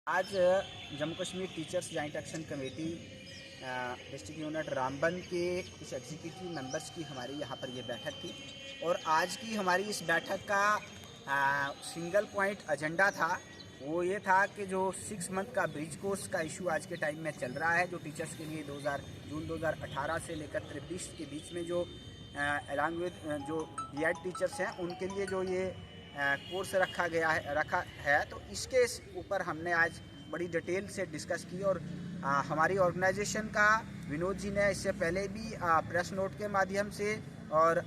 आज Jammu Kashmir teachers joint action committee district unit Ramban के कुछ एग्जीक्यूटिव मेंबर्स की हमारी यहाँ पर ये बैठक थी और आज की हमारी इस बैठक का सिंगल पॉइंट एजेंडा था। वो ये था कि जो 6 मंथ का ब्रिज कोर्स का इशू आज के टाइम में चल रहा है, जो टीचर्स के लिए जून 2018 से लेकर 23 के बीच में जो अलॉन्ग विद जो बीएड टीचर्स हैं उनके लिए जो ये कोर्स रखा है तो इसके ऊपर हमने आज बड़ी डिटेल से डिस्कस की। और हमारी ऑर्गेनाइजेशन का विनोद जी ने इससे पहले भी प्रेस नोट के माध्यम से और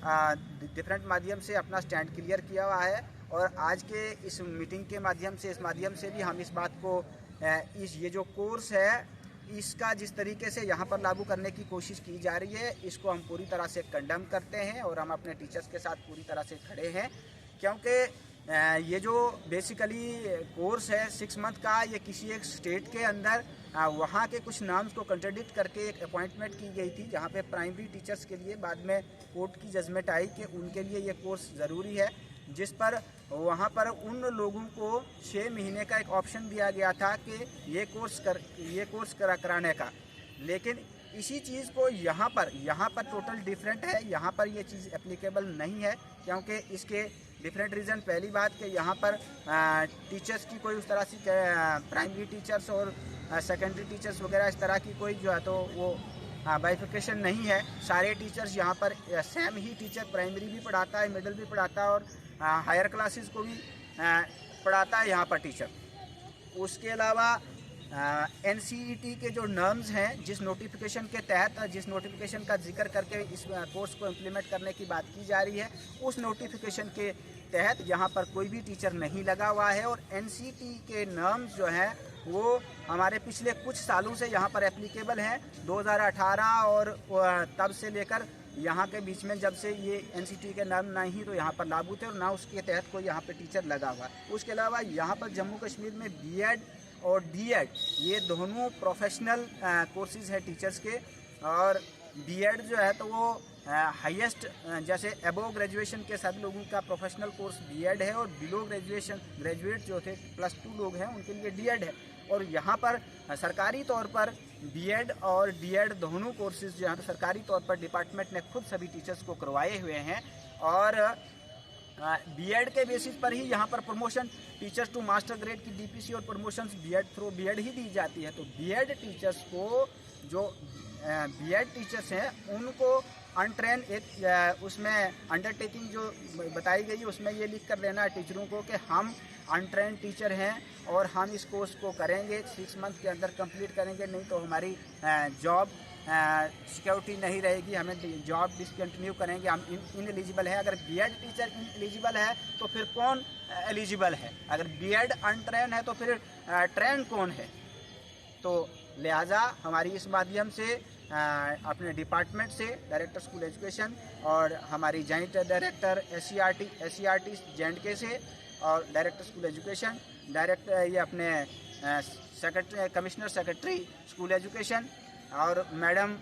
डिफरेंट माध्यम से अपना स्टैंड क्लियर किया हुआ है। और आज के इस मीटिंग के माध्यम से भी हम इस बात को ये जो कोर्स है इसका जिस तरीके से यहाँ पर लागू करने की कोशिश की जा रही है इसको हम पूरी तरह से कंडेम करते हैं और हम अपने टीचर्स के साथ पूरी तरह से खड़े हैं, क्योंकि ये जो बेसिकली कोर्स है 6 मंथ का, ये किसी एक स्टेट के अंदर वहाँ के कुछ नाम्स को कंट्राडिक्ट करके एक अपॉइंटमेंट की गई थी, जहाँ पे प्राइमरी टीचर्स के लिए बाद में कोर्ट की जजमेंट आई कि उनके लिए ये कोर्स ज़रूरी है, जिस पर वहाँ पर उन लोगों को 6 महीने का एक ऑप्शन दिया गया था कि ये कोर्स कराने का। लेकिन इसी चीज़ को यहाँ पर टोटल डिफरेंट है। यहाँ पर ये चीज़ एप्लीकेबल नहीं है, क्योंकि इसके डिफरेंट रीज़न। पहली बात कि यहाँ पर टीचर्स की कोई उस तरह से प्राइमरी टीचर्स और सेकेंडरी टीचर्स वगैरह इस तरह की कोई जो है तो वो बाइफिकेशन नहीं है। सारे टीचर्स यहाँ पर सेम ही टीचर प्राइमरी भी पढ़ाता है, मिडिल भी पढ़ाता है और हायर क्लासेस को भी पढ़ाता है यहाँ पर टीचर। उसके अलावा NCET के जो नॉर्म्स हैं, जिस नोटिफिकेशन के तहत जिस नोटिफिकेशन का जिक्र करके इस कोर्स को इम्प्लीमेंट करने की बात की जा रही है, उस नोटिफिकेशन के तहत यहाँ पर कोई भी टीचर नहीं लगा हुआ है। और NCET के नॉर्म्स जो हैं वो हमारे पिछले कुछ सालों से यहाँ पर एप्लीकेबल हैं। 2018 और तब से लेकर यहाँ के बीच में जब से ये NCET के नॉर्म ना ही तो यहाँ पर लागू थे और ना उसके तहत कोई यहाँ पर टीचर लगा हुआ। उसके अलावा यहाँ पर जम्मू कश्मीर में BEd और DEd ये दोनों प्रोफेशनल कोर्सेज़ है टीचर्स के। और BEd जो है तो वो हाईएस्ट जैसे अबोव ग्रेजुएशन के सभी लोगों का प्रोफेशनल कोर्स BEd है और बिलो ग्रेजुएट जो थे +2 लोग हैं उनके लिए DEd है। और यहाँ पर सरकारी तौर पर BEd और DEd दोनों कोर्सेज़ जो हैं सरकारी तौर पर डिपार्टमेंट ने खुद सभी टीचर्स को करवाए हुए हैं। और BEd के बेसिस पर ही यहाँ पर promotion teachers to master grade की DPC और प्रमोशंस थ्रू BEd ही दी जाती है। तो BEd टीचर्स को जो BEd टीचर्स हैं उनको अनट्रेन एक उसमें अंडरटेकिंग जो बताई गई है उसमें ये लिख कर देना है टीचरों को कि हम अनट्रेन टीचर हैं और हम इस कोर्स को करेंगे, 6 मंथ के अंदर कंप्लीट करेंगे, नहीं तो हमारी जॉब सिक्योरिटी नहीं रहेगी, हमें जॉब डिसकंटिन्यू करेंगे, हम इन एलिजिबल है। अगर BEd टीचर इन एलिजिबल है तो फिर कौन एलिजिबल है? अगर BEd अनट्रेन है तो फिर ट्रेन कौन है? तो लिहाजा हमारी इस माध्यम से अपने डिपार्टमेंट से डायरेक्टर स्कूल एजुकेशन और हमारी जॉइंट डायरेक्टर SCRT J&K से और डायरेक्टर स्कूल एजुकेशन ये अपने कमिश्नर सेक्रेटरी स्कूल एजुकेशन और madam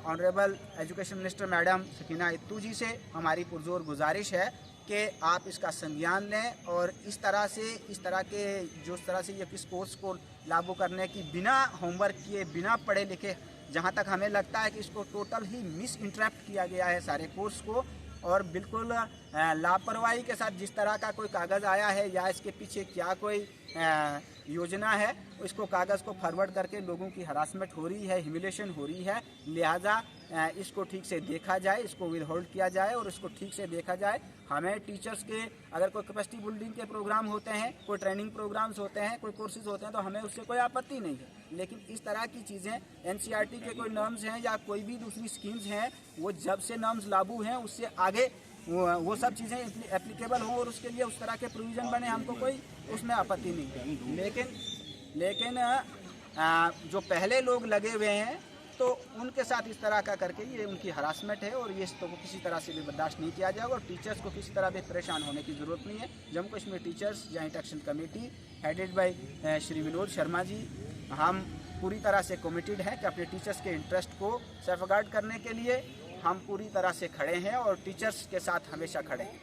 honourable education minister madam Sakina Itoo ji से हमारी पुरजोर गुजारिश है कि आप इसका संज्ञान लें और इस तरह से ये किस कोर्स को लागू करने की बिना होमवर्क किए, बिना पढ़े लिखे, जहाँ तक हमें लगता है कि इसको टोटल ही मिस इंटरप्ट किया गया है सारे कोर्स को। और बिल्कुल लापरवाही के साथ जिस तरह का कोई कागज़ आया है या इसके पीछे क्या कोई योजना है, इसको कागज़ को फॉरवर्ड करके लोगों की हरासमेंट हो रही है, ह्यूमिलेशन हो रही है। लिहाजा इसको ठीक से देखा जाए, इसको विद होल्ड किया जाए और इसको ठीक से देखा जाए। हमें टीचर्स के अगर कोई कैपेसिटी बिल्डिंग के प्रोग्राम होते हैं, कोई ट्रेनिंग प्रोग्राम्स होते हैं, कोई कोर्सेज होते हैं तो हमें उससे कोई आपत्ति नहीं है। लेकिन इस तरह की चीज़ें NCERT के कोई नॉर्म्स हैं या कोई भी दूसरी स्कीम्स हैं, वो जब से नॉर्म्स लागू हैं उससे आगे वो सब चीज़ें एप्लीकेबल हों और उसके लिए उस तरह के प्रोविज़न बने, हमको कोई उसमें आपत्ति नहीं है। लेकिन जो पहले लोग लगे हुए हैं तो उनके साथ इस तरह का करके ये उनकी हरासमेंट है और ये इसको किसी तरह से भी बर्दाश्त नहीं किया जाएगा और टीचर्स को किसी तरह भी परेशान होने की ज़रूरत नहीं है। Jammu Kashmir teachers joint action committee headed by Shri Vinod Sharma ji, हम पूरी तरह से कमिटेड हैं कि अपने टीचर्स के इंटरेस्ट को सेफगार्ड करने के लिए हम पूरी तरह से खड़े हैं और टीचर्स के साथ हमेशा खड़े हैं।